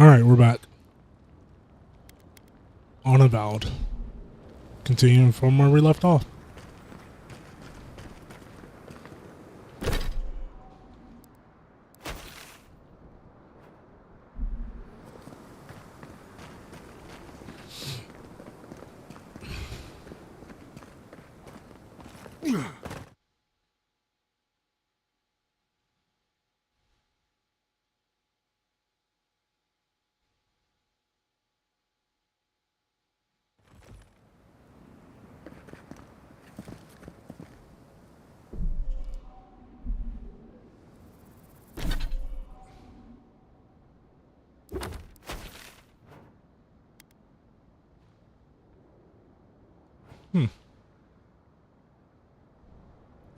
Alright, we're back. On Avowed. Continuing from where we left off.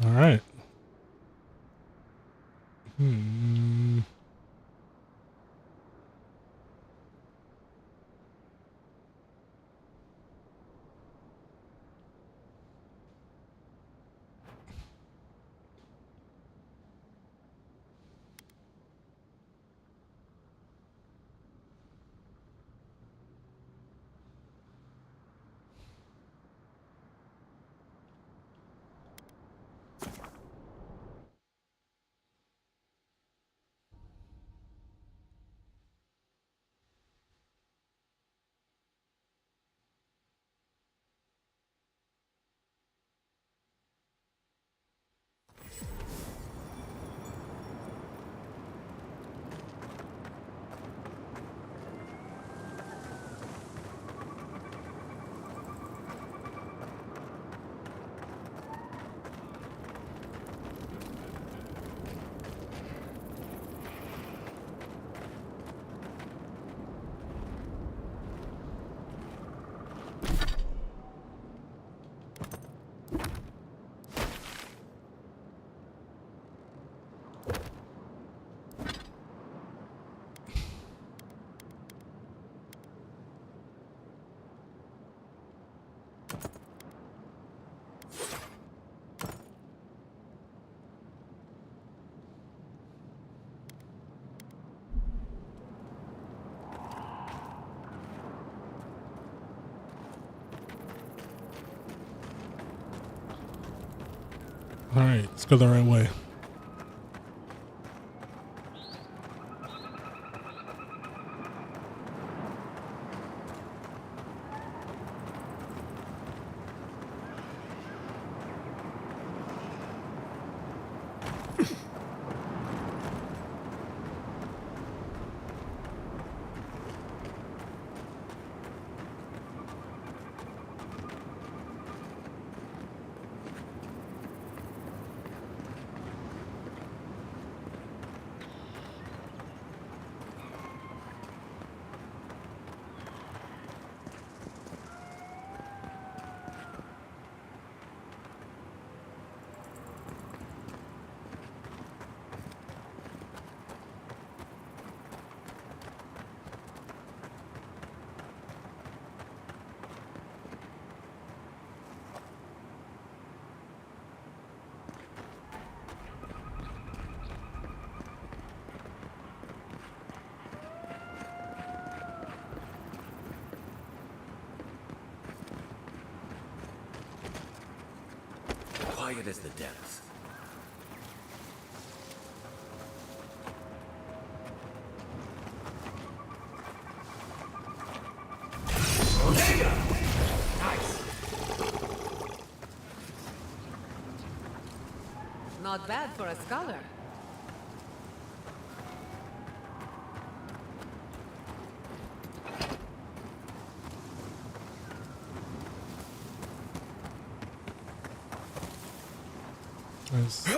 All right. All right, let's go the right way. Quiet as the depths. Nice. Not bad for a scholar. Nice.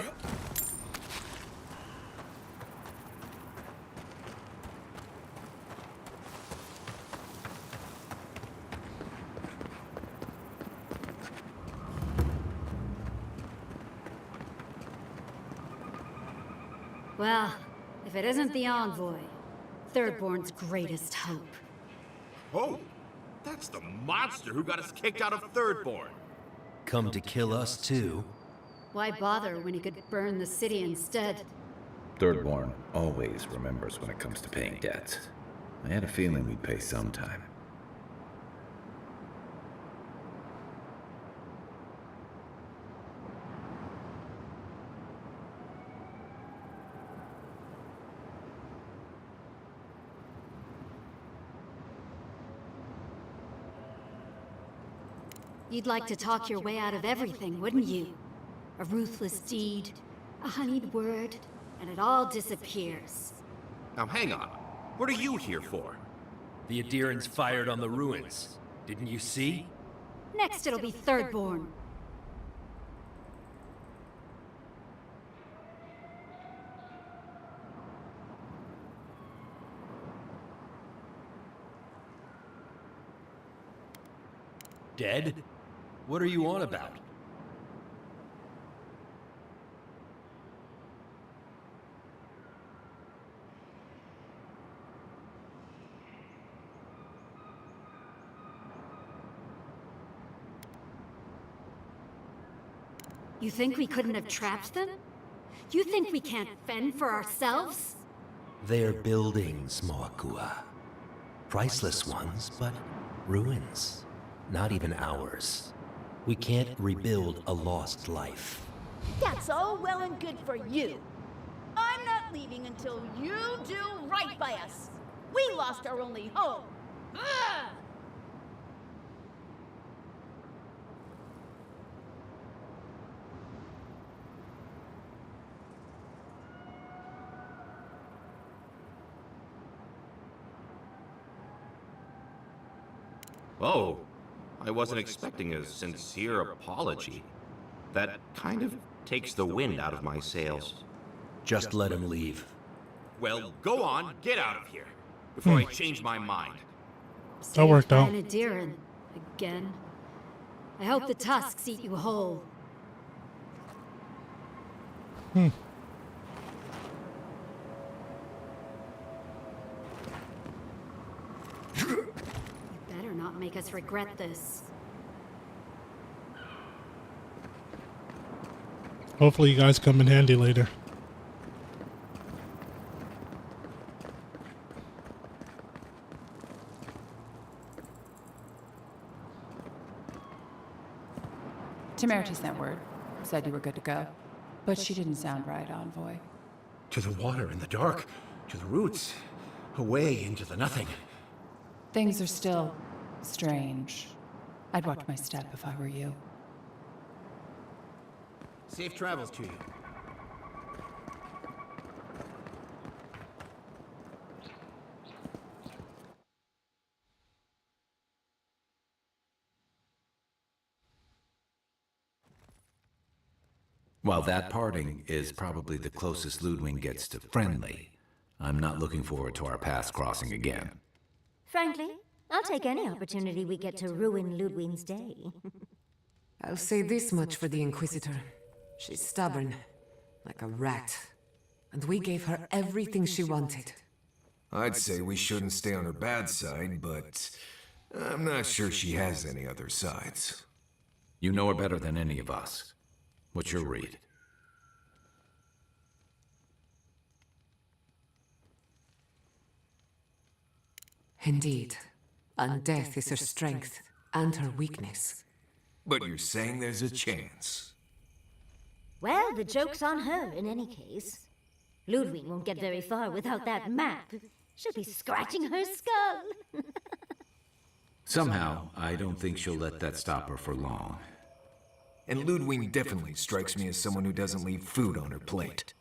Well, if it isn't the envoy, Thirdborn's greatest hope. Oh, that's the monster who got us kicked out of Thirdborn. Come to kill us too? Why bother when he could burn the city instead? Thirdborn always remembers when it comes to paying debts. I had a feeling we'd pay sometime. You'd like to talk your way out of everything, wouldn't you? A ruthless deed, a honeyed word, and it all disappears. Now hang on. What are you here for? The Adirans fired on the ruins. Didn't you see? Next it'll be Thirdborn. Dead? What are you on about? You think we couldn't have trapped them? You think we can't fend for ourselves? They're buildings, Moakua. Priceless ones, but ruins. Not even ours. We can't rebuild a lost life. That's all well and good for you. I'm not leaving until you do right by us. We lost our only home. Ugh! Oh, I wasn't expecting a sincere apology. That kind of takes the wind out of my sails. Just let him leave. Well, go on, get out of here, before I change my mind. That worked out. Saved by an Adiran. Again. I hope the tusks eat you whole. You better not make us regret this. Hopefully you guys come in handy later. Temerity sent word. Said you were good to go. But she didn't sound right, Envoy. To the water in the dark, to the roots, away into the nothing. Things are still strange. I'd watch my step if I were you. Safe travels to you. While that parting is probably the closest Ludwig gets to friendly, I'm not looking forward to our paths crossing again. Frankly, I'll take any opportunity we get to ruin Ludwig's day. I'll say this much for the Inquisitor. She's stubborn, like a rat. And we gave her everything she wanted. I'd say we shouldn't stay on her bad side, but I'm not sure she has any other sides. You know her better than any of us. What's your read? Indeed. And death is her strength and her weakness. But you're saying there's a chance? Well, the joke's on her in any case. Ludwig won't get very far without that map. She'll be scratching her skull. Somehow, I don't think she'll let that stop her for long. And Ludwig definitely strikes me as someone who doesn't leave food on her plate.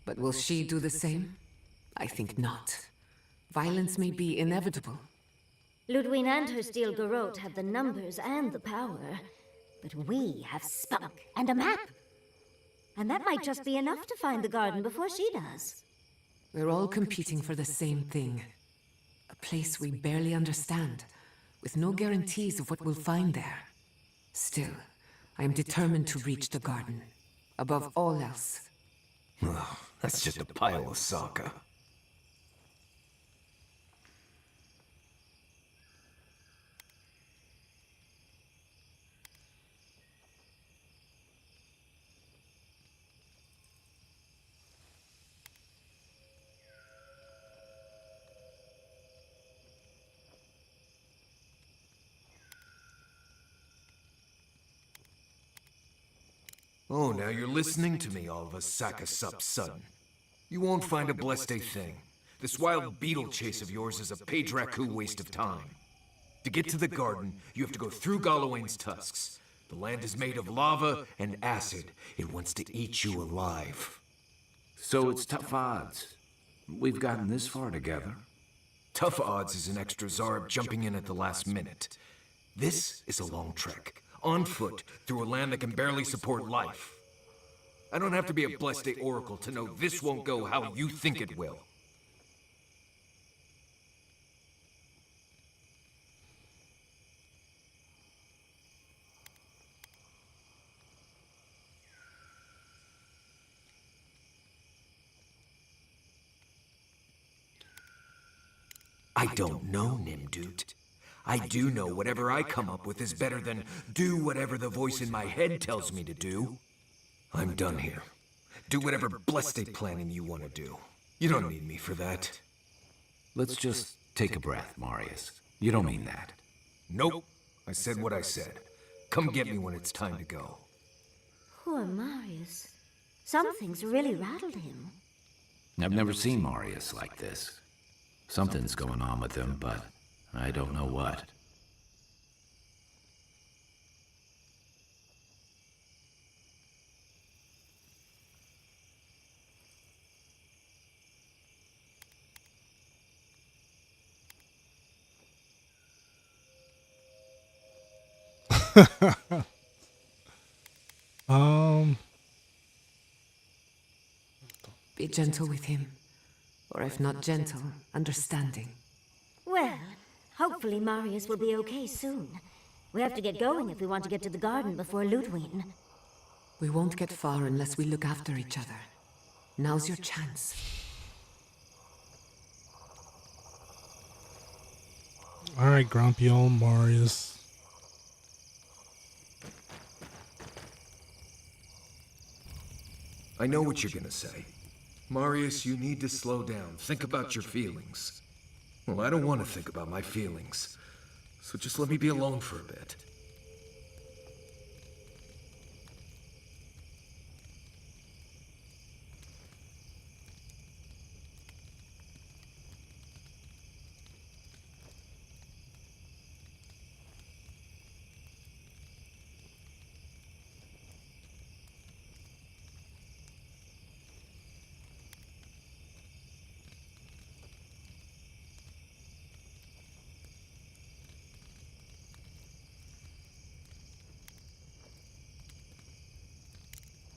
But will she do the same? I think not. Violence may be inevitable. Ludwig and her steel garrote have the numbers and the power. But we have spunk and a map. And that might just be enough to find the garden before she does. We're all competing for the same thing. A place we barely understand, with no guarantees of what we'll find there. Still, I am determined to reach the garden. above all else. Ugh, that's just a pile of Sokka. Oh, now you're listening to me, all of a sack of sup sudden. You won't find a blessed a thing. This wild beetle chase of yours is a page raku waste of time. To get to the garden, you have to go through Galawain's tusks. The land is made of lava and acid. It wants to eat you alive. So it's tough odds. We've gotten this far together. Tough odds is an extra Zarb jumping in at the last minute. This is a long trek, on foot, through a land that can barely support life. I don't have to be a blessed oracle to know this won't go how you think it will. I don't know, Nimdut. I do know whatever I come up with is better than do whatever the voice in my head tells me to do. I'm done here. Do whatever blessed planning you want to do. You don't need me for that. Let's just take a breath, Marius. You don't mean that. Nope. I said what I said. Come get me when it's time to go. Poor Marius. Some things really rattled him. I've never seen Marius like this. Something's going on with him, but I don't know what. Be gentle with him. Or if not gentle, understanding. Well, hopefully Marius will be okay soon. We have to get going if we want to get to the garden before Ludwig. We won't get far unless we look after each other. Now's your chance. Alright, grumpy old Marius. I know what you're gonna say. Marius, you need to slow down. Think about your feelings. Well, I don't want to think about my feelings. So just let me be alone for a bit.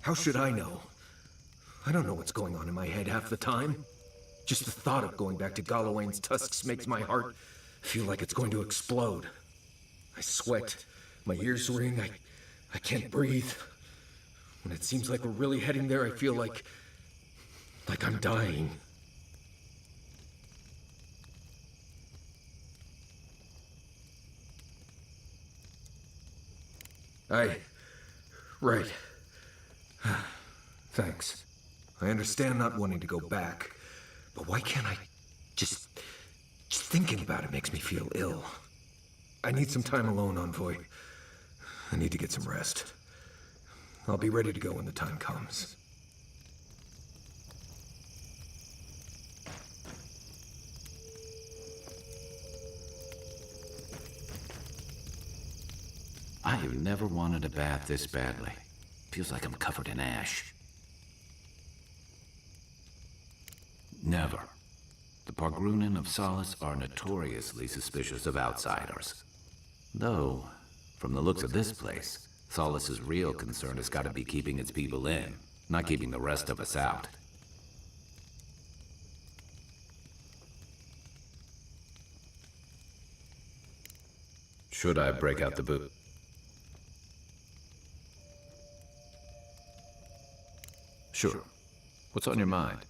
How should I know? I don't know what's going on in my head half the time. Just the thought of going back to Galawain's tusks makes my heart feel like it's going to explode. I sweat, my ears ring, I can't breathe. When it seems like we're really heading there, I feel like I'm dying. Right. Thanks. I understand not wanting to go back, but why can't I just thinking about it makes me feel ill. I need some time alone, Envoy. I need to get some rest. I'll be ready to go when the time comes. I have never wanted a bath this badly. Feels like I'm covered in ash. Never. The Pargrunen of Solace are notoriously suspicious of outsiders. Though, from the looks of this place, Solace's real concern has got to be keeping its people in, not keeping the rest of us out. Should I break out the boot? Sure. What's on your mind?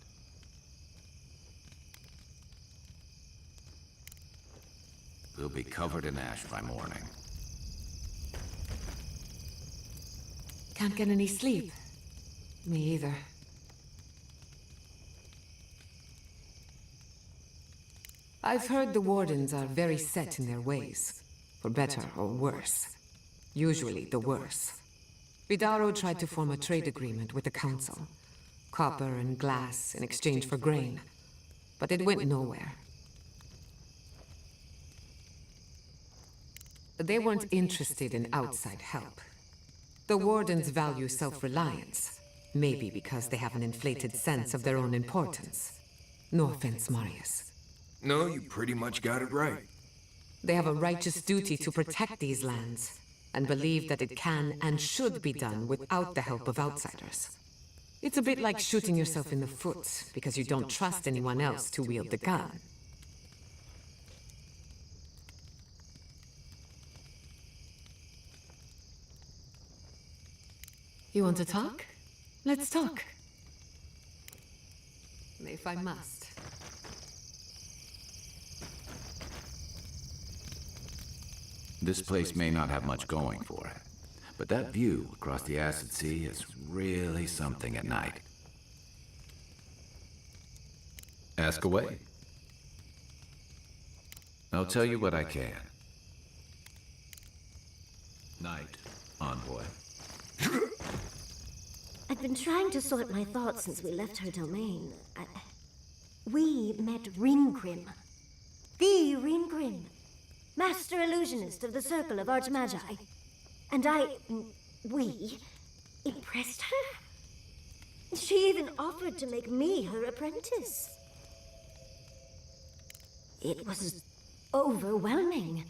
We'll be covered in ash by morning. Can't get any sleep. Me either. I've heard the Wardens are very set in their ways, for better or worse. Usually the worse. Vidaro tried to form a trade agreement with the Council. Copper and glass in exchange for grain. But it went nowhere. They weren't interested in outside help. The Wardens value self-reliance, maybe because they have an inflated sense of their own importance. No offense, Marius. No, you pretty much got it right. They have a righteous duty to protect these lands, and believe that it can and should be done without the help of outsiders. It's a bit like shooting yourself in the foot because you don't trust anyone else to wield the gun. You want to talk? Let's talk. If I must. This place may not have much going for it, but that view across the Acid Sea is really something at night. Ask away. I'll tell you what I can. Night, Envoy. I've been trying to sort my thoughts since we left her domain. We met Ringrim. The Ringrim. Master illusionist of the Circle of Archmagi. And we impressed her? She even offered to make me her apprentice. It was overwhelming.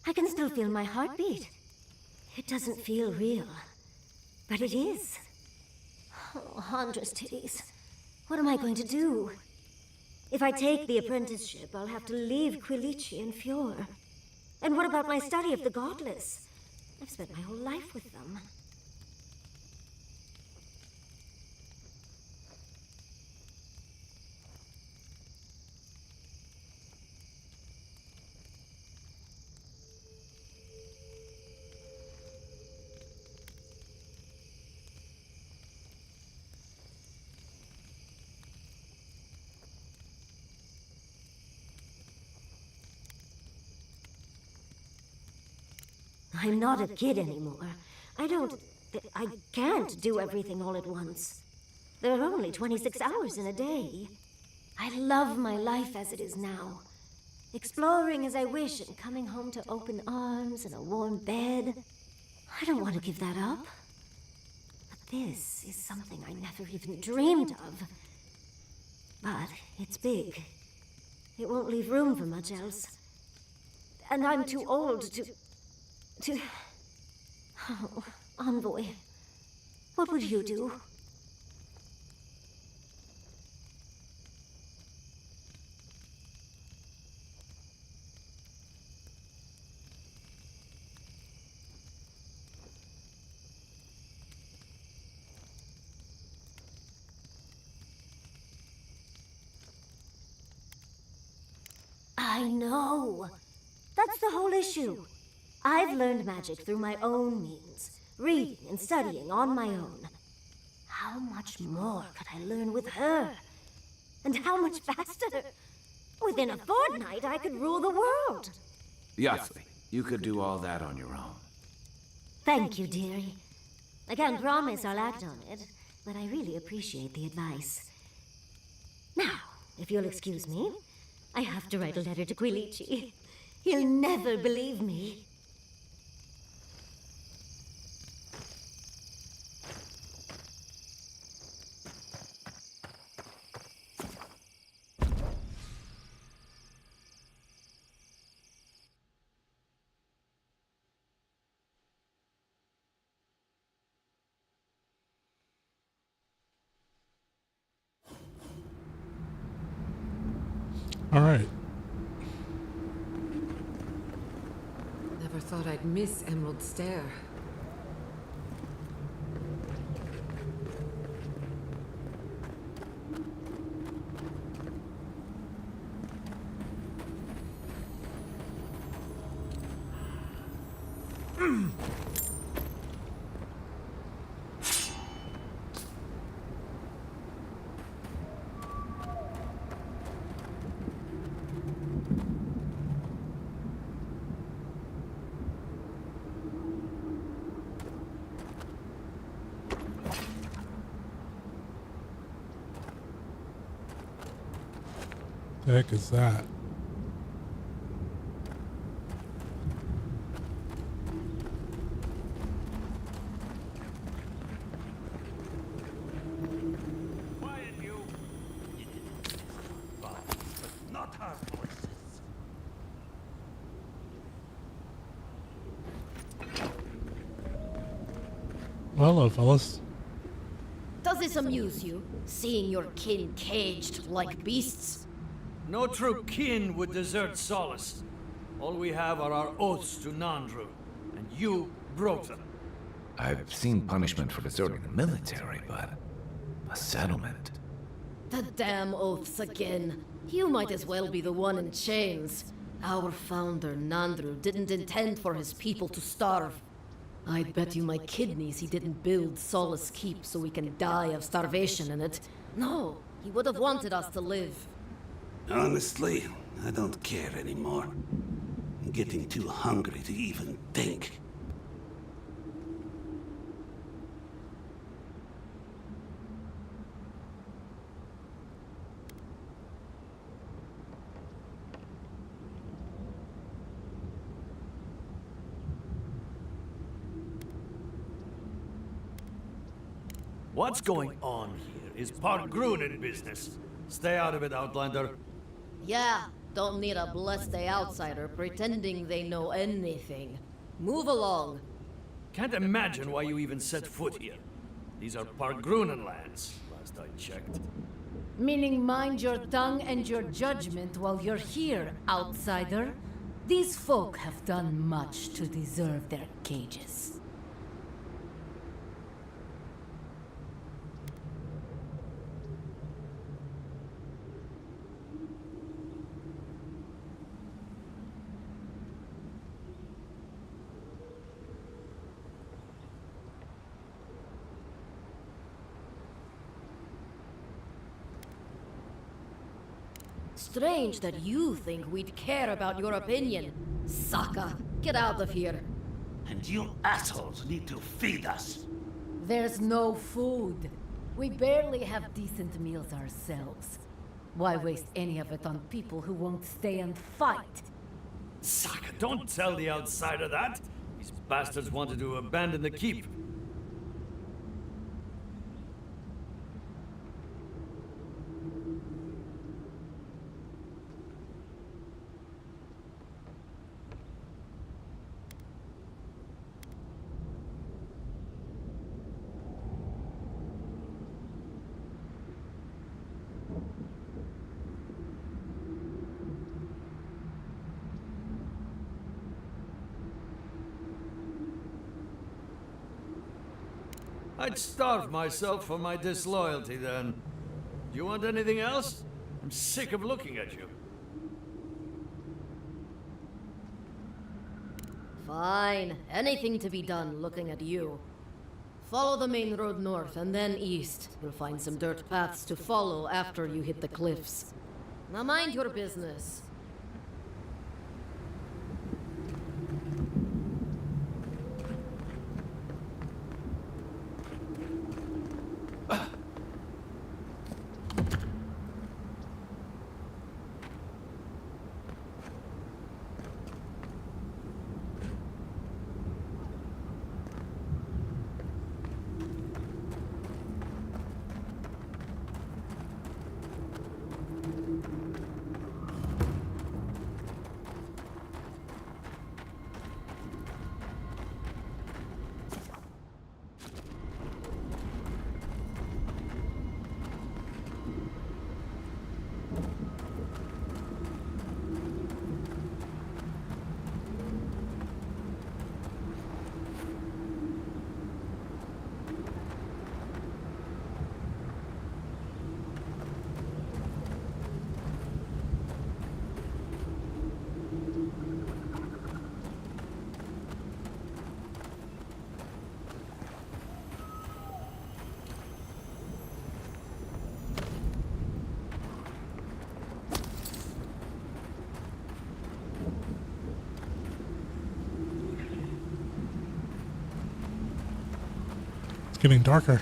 I can still feel my heartbeat. It doesn't feel real, but it is. Oh, Handra's titties. What am I going to do? If I take the apprenticeship, I'll have to leave Quilici and Fjord. And what about my study of the Godless? I've spent my whole life with them. I'm not a kid anymore. I can't do everything all at once. There are only 26 hours in a day. I love my life as it is now. Exploring as I wish and coming home to open arms and a warm bed. I don't want to give that up. But this is something I never even dreamed of. But it's big. It won't leave room for much else. And I'm too old to... Oh, Envoy, what would you do? I know. That's the whole issue. I've learned magic through my own means, reading and studying on my own. How much more could I learn with her? And how much faster? Within a fortnight, I could rule the world. Yasli, you could do all that on your own. Thank you, dearie. I can't promise I'll act on it, but I really appreciate the advice. Now, if you'll excuse me, I have to write a letter to Quilici. He'll never believe me. All right. Never thought I'd miss Emerald Stair. heck is that? Quiet, you! But not our voices. Well, hello, fellas. Does this amuse you, seeing your kin caged like beasts? No true kin would desert Solace. All we have are our oaths to Nandru, and you broke them. I've seen punishment for deserting the military, but a settlement. The damn oaths again. You might as well be the one in chains. Our founder, Nandru, didn't intend for his people to starve. I'd bet you my kidneys he didn't build Solace Keep so we can die of starvation in it. No, he would have wanted us to live. Honestly, I don't care anymore. I'm getting too hungry to even think. What's going on here is Pargrunen business. Stay out of it, Outlander. Yeah, don't need a blessed outsider pretending they know anything. Move along. Can't imagine why you even set foot here. These are Pargrunen lands, last I checked. Meaning mind your tongue and your judgment while you're here, outsider. These folk have done much to deserve their cages. Strange that you think we'd care about your opinion. Saka, get out of here. And you assholes need to feed us. There's no food. We barely have decent meals ourselves. Why waste any of it on people who won't stay and fight? Saka, don't tell the outsider that! These bastards wanted to abandon the keep. I'd starve myself for my disloyalty then. Do you want anything else? I'm sick of looking at you. Fine. Anything to be done looking at you. Follow the main road north and then east. You'll find some dirt paths to follow after you hit the cliffs. Now mind your business. Getting darker.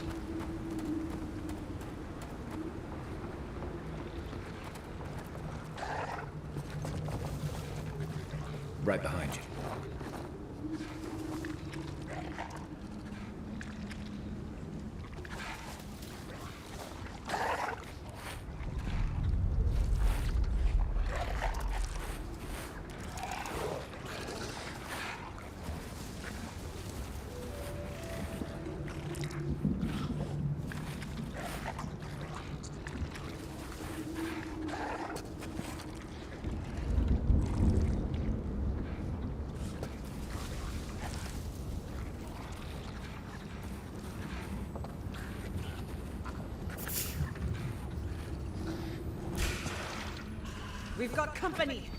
We've got company.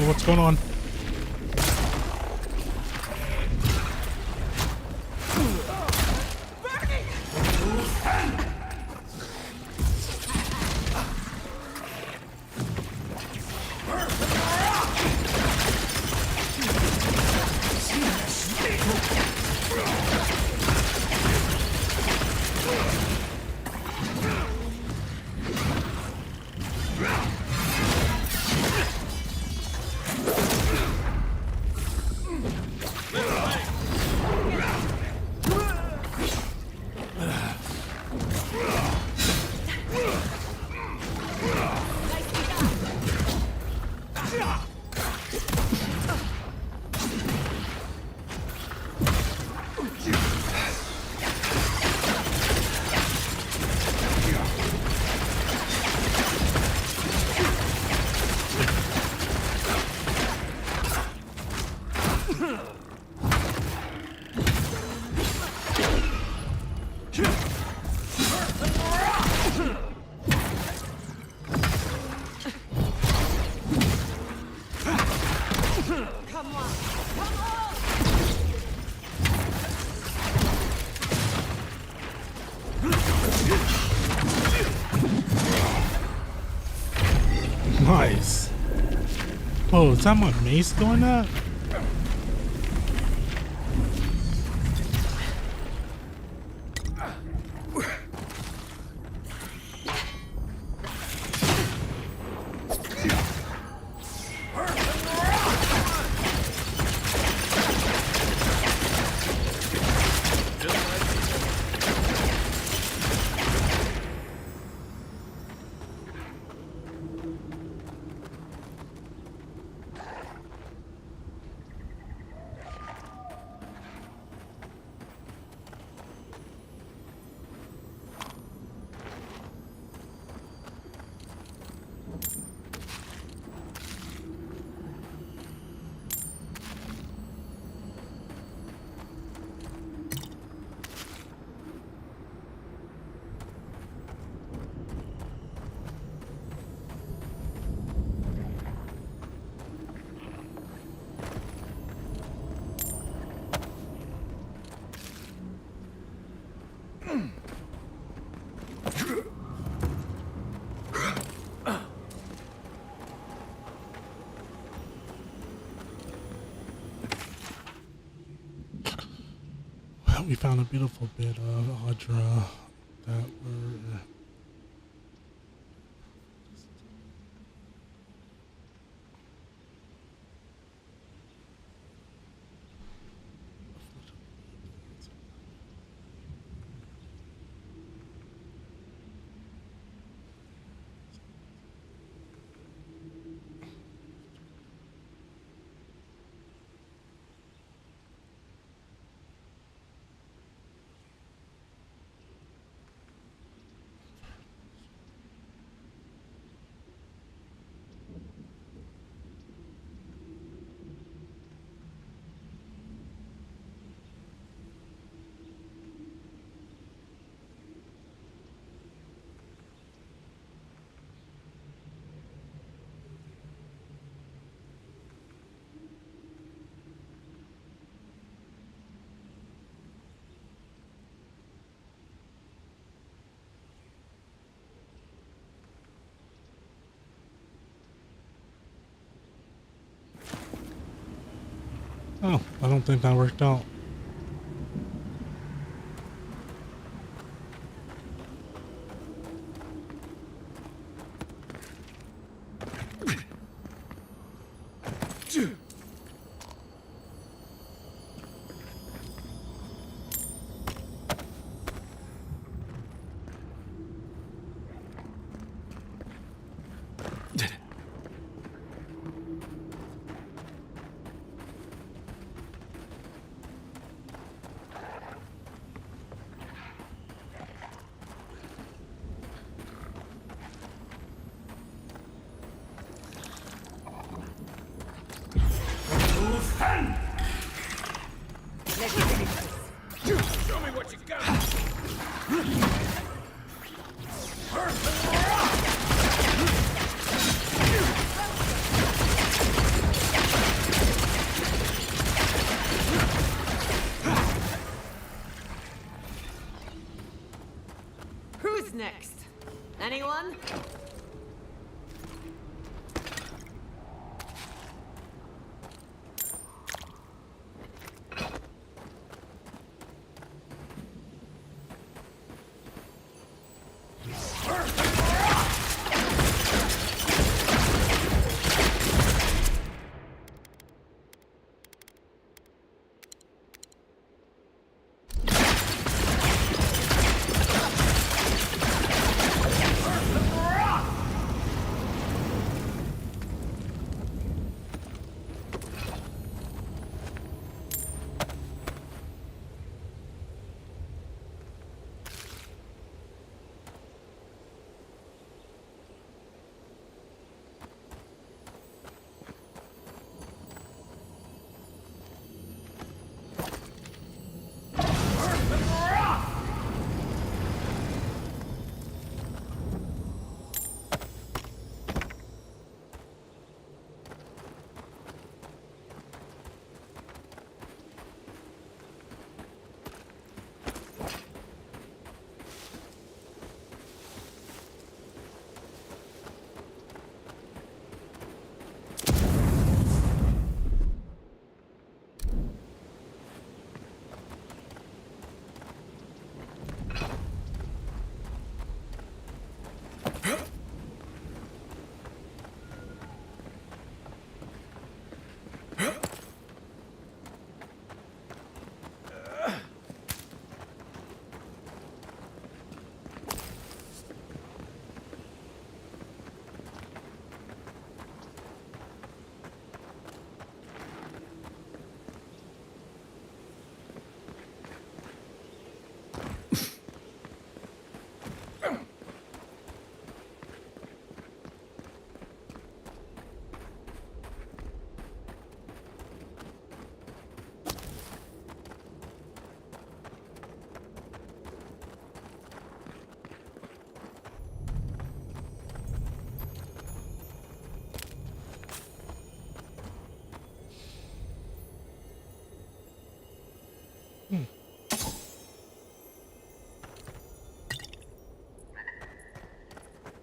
What's going on? Nice. Oh, is that my mace doing that? We found a beautiful bit of Audra that were oh, I don't think that worked out. Let's finish this. Show me what you got! Who's next? Anyone?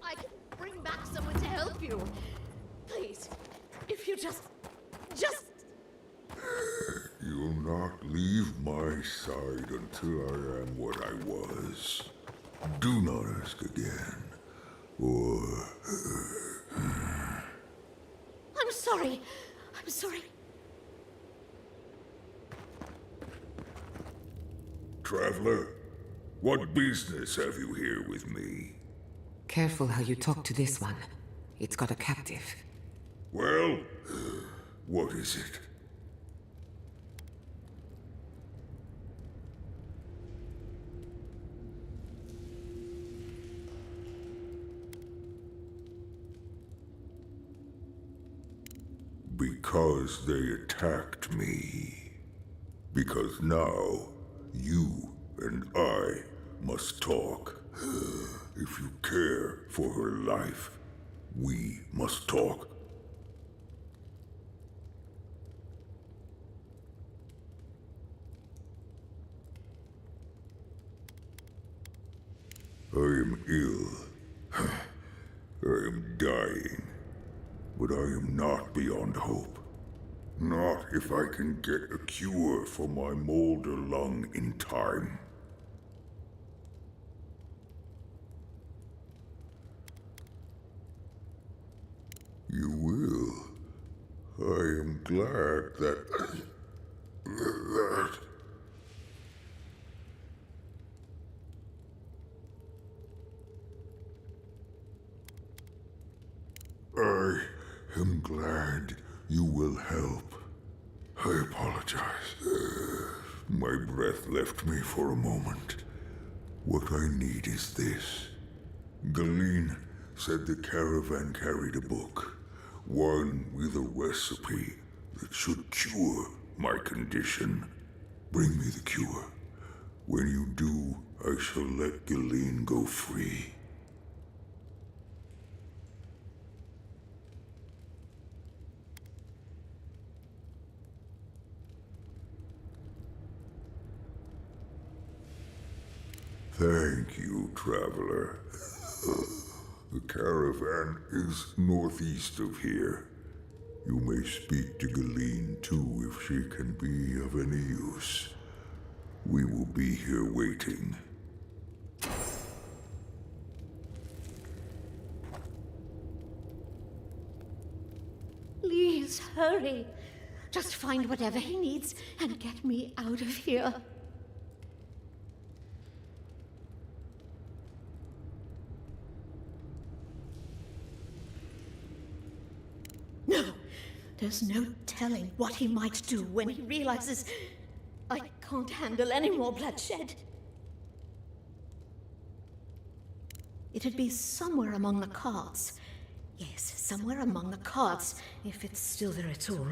I can bring back someone to help you. Please, if you just... You'll not leave my side until I am what I was. Do not ask again, or... I'm sorry. I'm sorry. Traveler, what business have you here with me? Careful how you talk to this one. It's got a captive. Well, what is it? Because they attacked me. Because now, you and I must talk. If you care for her life, we must talk. I am ill. I am dying. But I am not beyond hope. Not if I can get a cure for my molder lung in time. You will. I am glad that... that... I am glad you will help. I apologize. My breath left me for a moment. What I need is this. Galeen said the caravan carried a book. One with a recipe that should cure my condition. Bring me the cure. When you do, I shall let Galeen go free. Thank you, traveler. The caravan is northeast of here. You may speak to Galeen too if she can be of any use. We will be here waiting. Please hurry. Just find whatever he needs and get me out of here. No! There's no telling what he might do when he realizes I can't handle any more bloodshed. It'd be somewhere among the carts. Yes, somewhere among the carts, if it's still there at all.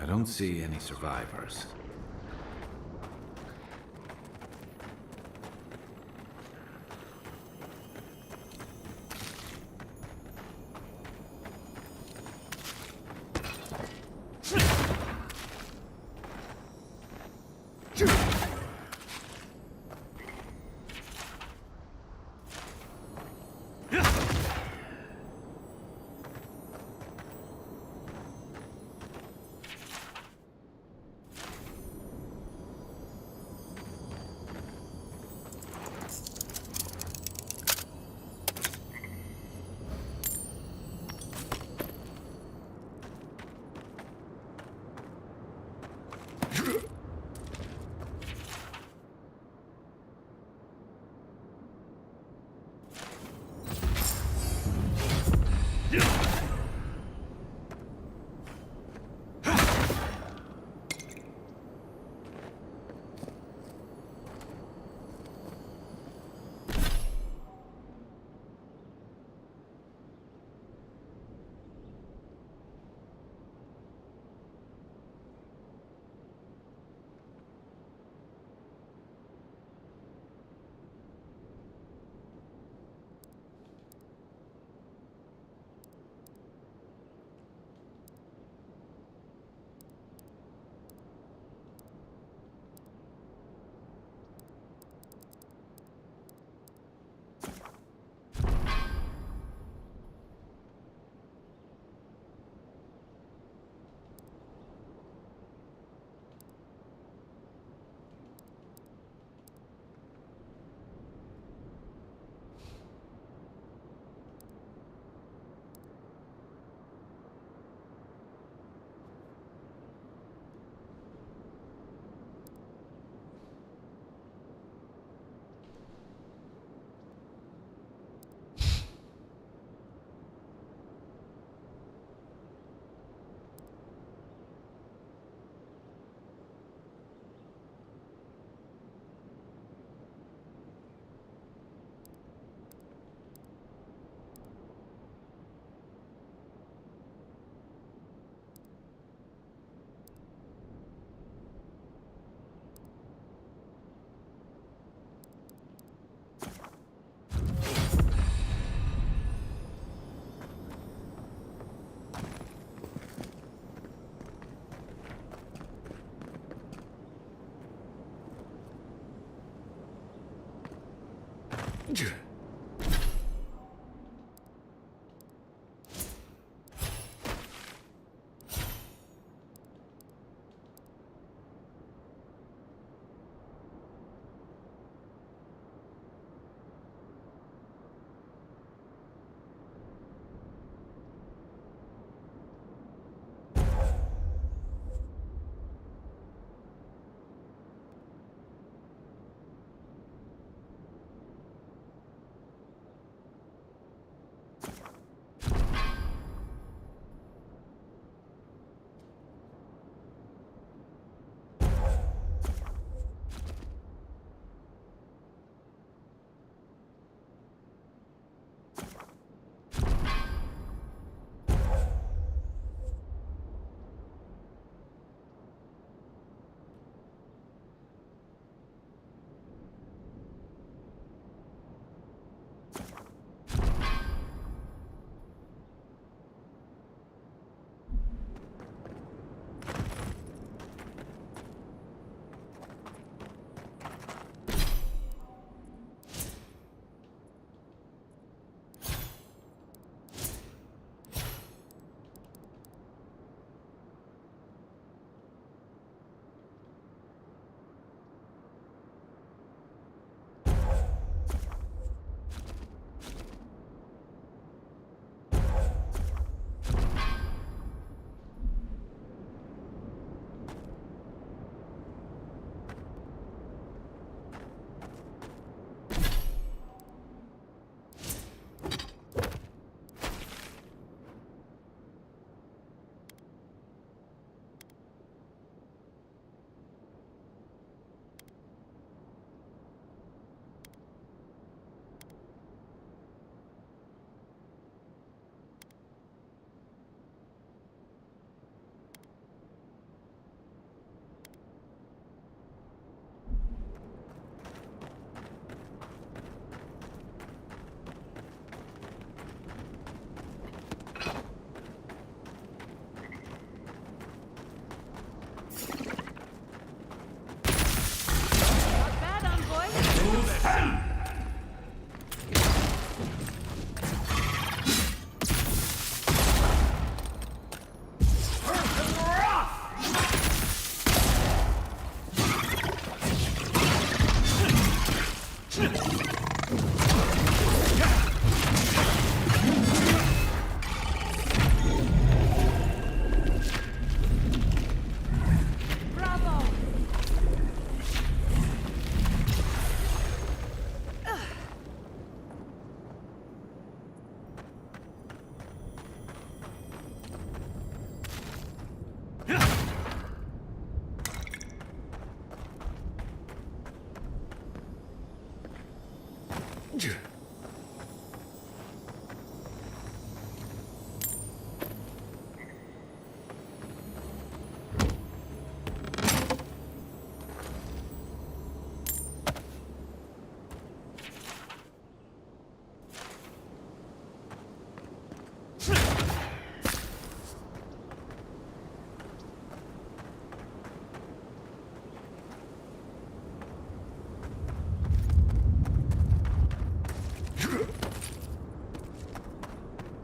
I don't see any survivors.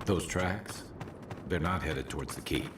Those tracks? They're not headed towards the keep.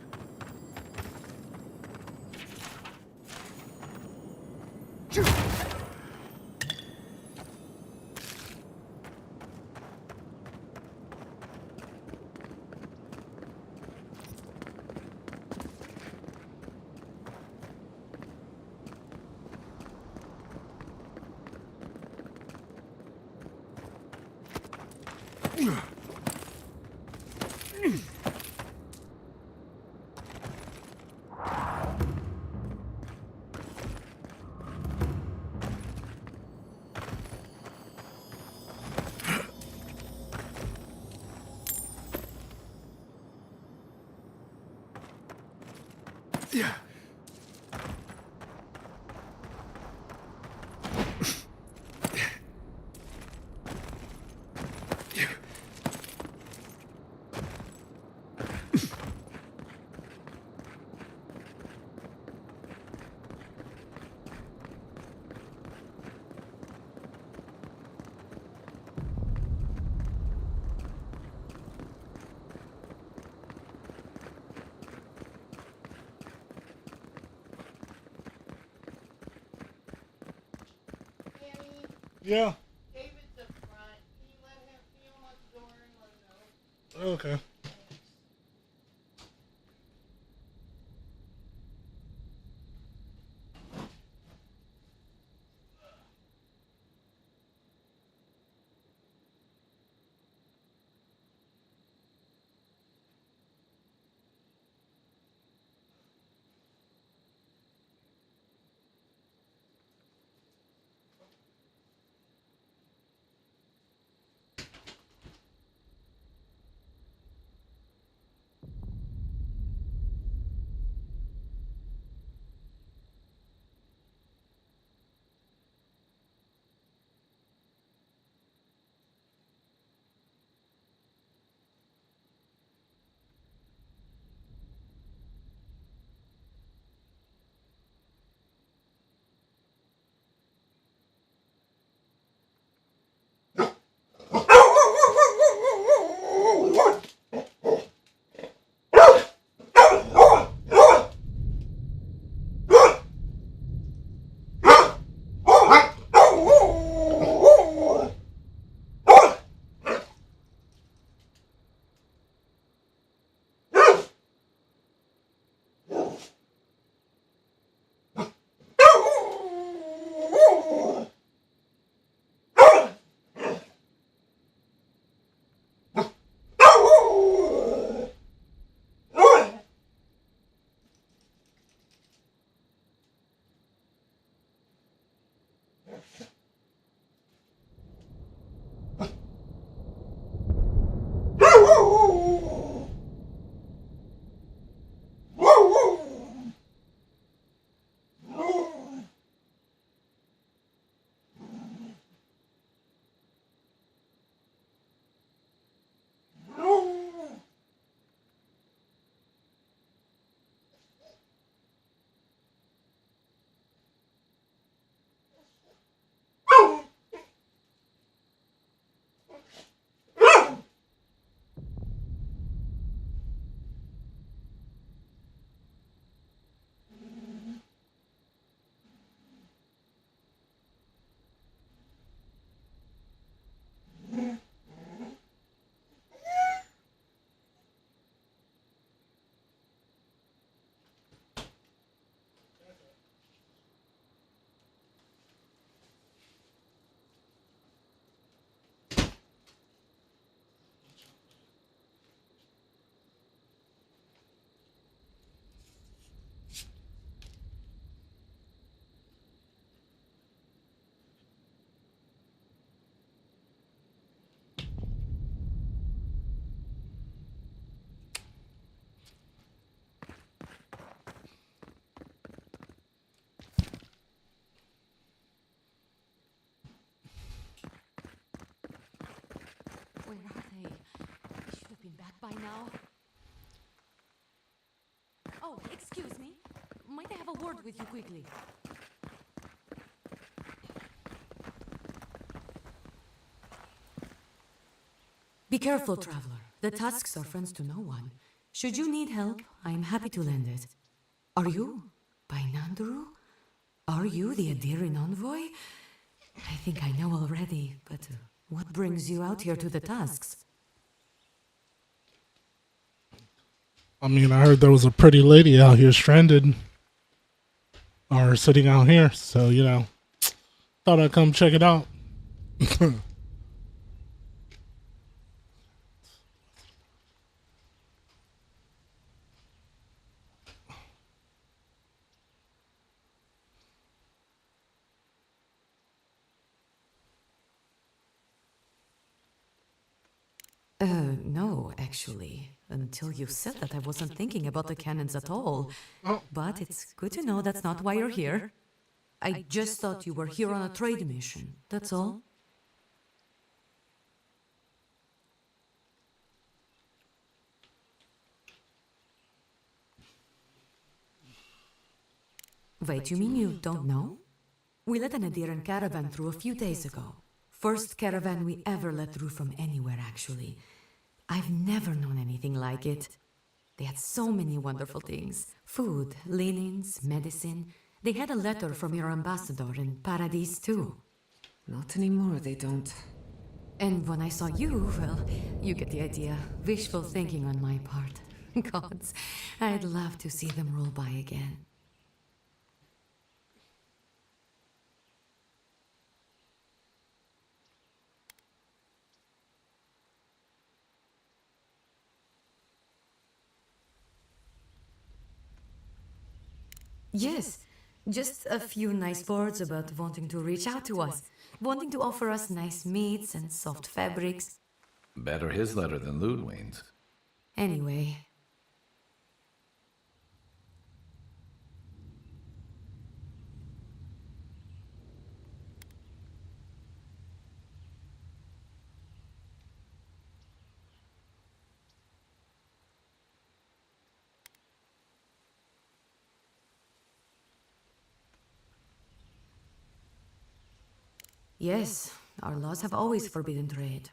Yeah. Yeah. Okay. Where are they? They should have been back by now. Oh, excuse me. Might I have a word with you quickly? Be careful, traveler. The tusks are friends to no one. Should you need help, I am happy to lend it. Are you by Nanduru? Are you the Adiran envoy? I think I know already, but what brings you out here to the tusks? I mean, I heard there was a pretty lady out here stranded. Or sitting out here, so, you know, thought I'd come check it out. No, actually. Until you said that, I wasn't thinking about the cannons at all. But it's good to know that's not why you're here. I just thought you were here on a trade mission, that's all. Wait, you mean you don't know? We let an Adiran caravan through a few days ago. First caravan we ever let through from anywhere, actually. I've never known anything like it. They had so many wonderful things. Food, linens, medicine. They had a letter from your ambassador in Paradise, too. Not anymore, they don't. And when I saw you, well, you get the idea. Wishful thinking on my part. Gods, I'd love to see them roll by again. Yes, just a few nice words about wanting to reach out to us, wanting to offer us nice meats and soft fabrics. Better his letter than Ludwine's. Anyway. Yes, our laws have always forbidden trade.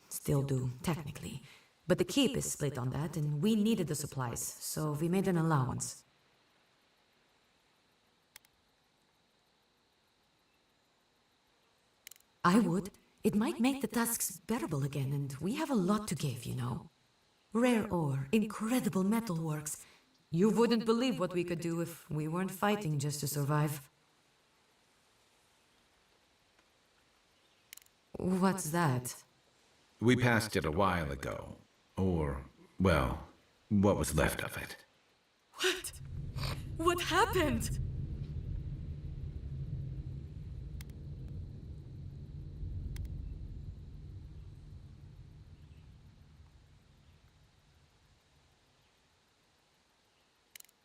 Still do, technically. But the keep is split on that, and we needed the supplies, so we made an allowance. I would. It might make the tasks bearable again, and we have a lot to give, you know. Rare ore, incredible metalworks. You wouldn't believe what we could do if we weren't fighting just to survive. What's that? We passed it a while ago. Or, well, what was left of it. What? What happened?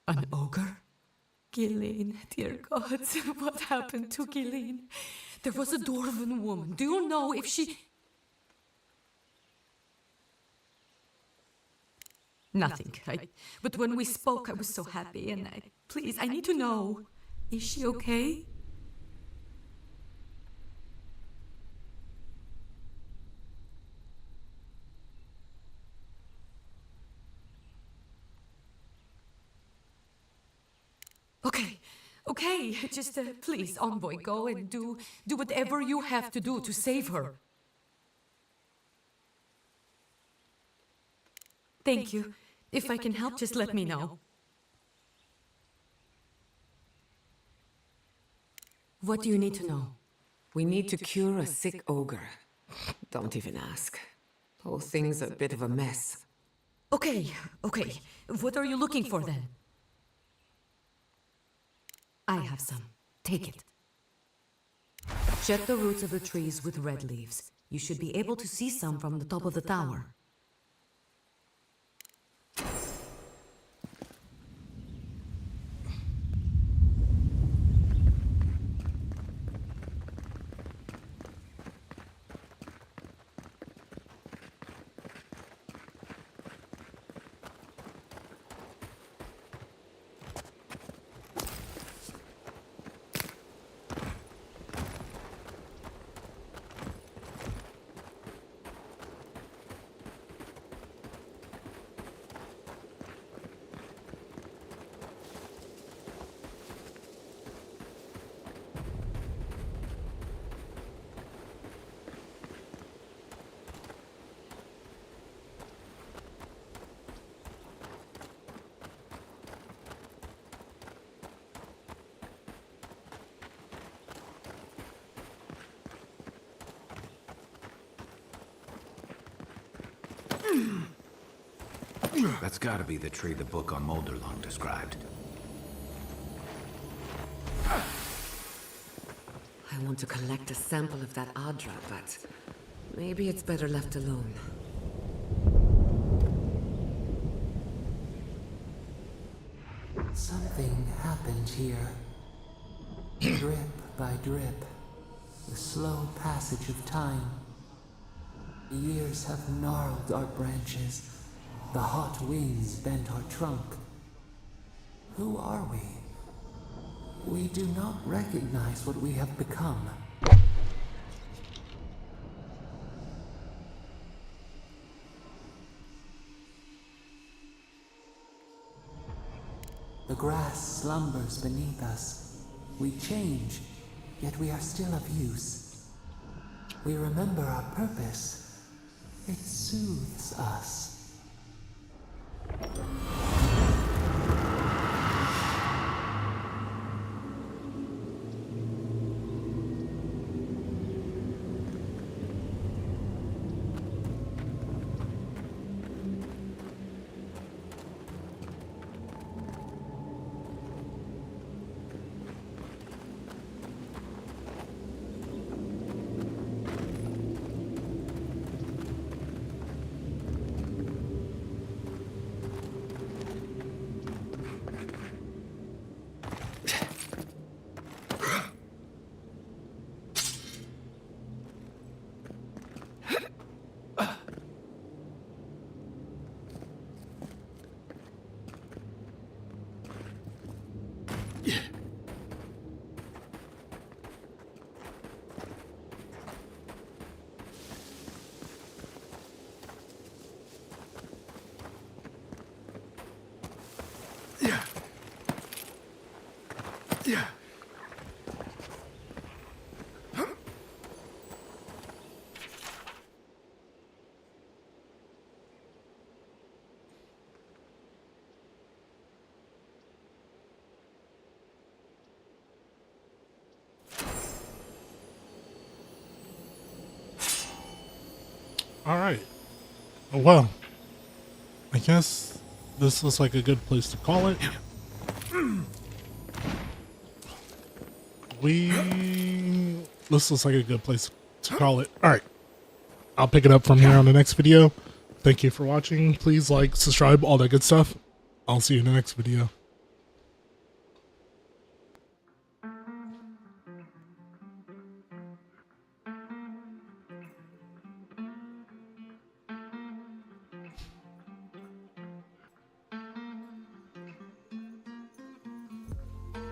An ogre? Ghislaine, dear gods, what happened to Ghislaine? There was a dwarven woman. Do you know if she... Nothing. But when we spoke, I was so happy, and please, I need to know. Is she okay? Okay, just please, Envoy, go and do whatever you have to do to save her. Thank you. If I can help, just let me know. What do you need to know? We need to cure a sick ogre. Don't even ask. Whole thing's a bit of a mess. Okay. What are you looking for then? I have some. Take it. Check the roots of the trees with red leaves. You should be able to see some from the top of the tower. That's gotta be the tree the book on Molderlong described. I want to collect a sample of that Adra, but maybe it's better left alone. Something happened here. Drip by drip. The slow passage of time. The years have gnarled our branches. The hot winds bent our trunk. Who are we? We do not recognize what we have become. The grass slumbers beneath us. We change, yet we are still of use. we remember our purpose. It soothes us. All right. Well, I guess this looks like a good place to call it. This looks like a good place to call it. All right. I'll pick it up from here on the next video. Thank you for watching. Please like, subscribe, all that good stuff. I'll see you in the next video.